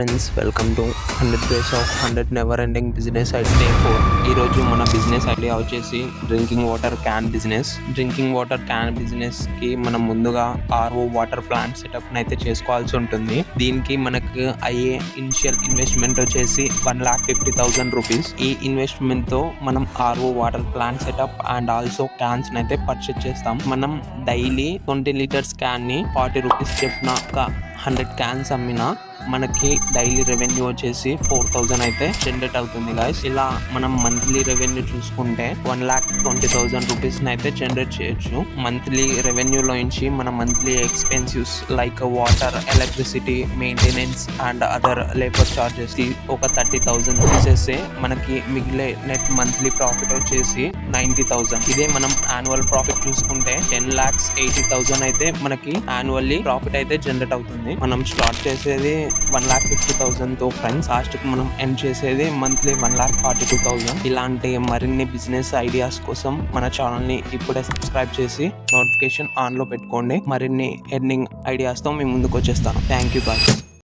Friends, welcome to 100 days of 100 never ending business idea day 4. ఈరోజు మన business idea వచ్చేసి drinking water can business. Drinking water can business కి మనం ముందుగా RO water plant setup అయితే చేసుకోవాల్సి ఉంటుంది. దీనికి మనకు అయ్యే ఇనిషియల్ ఇన్వెస్ట్మెంట్ వచ్చేసి 1,50,000 రూపీస్. ఈ ఇన్వెస్ట్మెంట్ తో మనం RO water plant setup and also cans అయితే పర్చేస్ చేస్తాం. మనం డైలీ 20 లీటర్స్ క్యాన్ ని 40 రూపీస్ చెప్పిన 100 క్యాన్స్ అమ్మినా మనకి డైలీ రెవెన్యూ వచ్చేసి 4,000 అయితే జనరేట్ అవుతుంది గాయస్. ఇలా మనం మంత్లీ రెవెన్యూ చూసుకుంటే 1,20,000 రూపీస్ అయితే జనరేట్ చేయొచ్చు. మంత్లీ రెవెన్యూలో నుంచి మన monthly ఎక్స్పెన్సివ్స్ like water, electricity, maintenance and other labour charges ఒక 30,000 తీసేస్తే మనకి మిగిలే నెట్ మంత్లీ ప్రాఫిట్ వచ్చేసి 90,000. ఇదే మనం యాన్యువల్ ప్రాఫిట్ చూసుకుంటే 10,80,000 అయితే మనకి యాన్యువల్లీ ప్రాఫిట్ అయితే జనరేట్ అవుతుంది. మనం స్టార్ట్ చేసేది 1,50,000 తో ఫ్రెండ్స్. లాస్ట్ కి మనం ఎండ్ చేసేది మంత్లీ 1,42,000. ఇలాంటి మరిన్ని బిజినెస్ ఐడియాస్ కోసం మన ఛానల్ ని ఇప్పుడే సబ్స్క్రైబ్ చేసి నోటిఫికేషన్ ఆన్ లో పెట్టుకోండి. మరిన్ని ఎర్నింగ్ ఐడియాస్ తో మీ ముందుకు వచ్చేస్తాను. Thank you bye.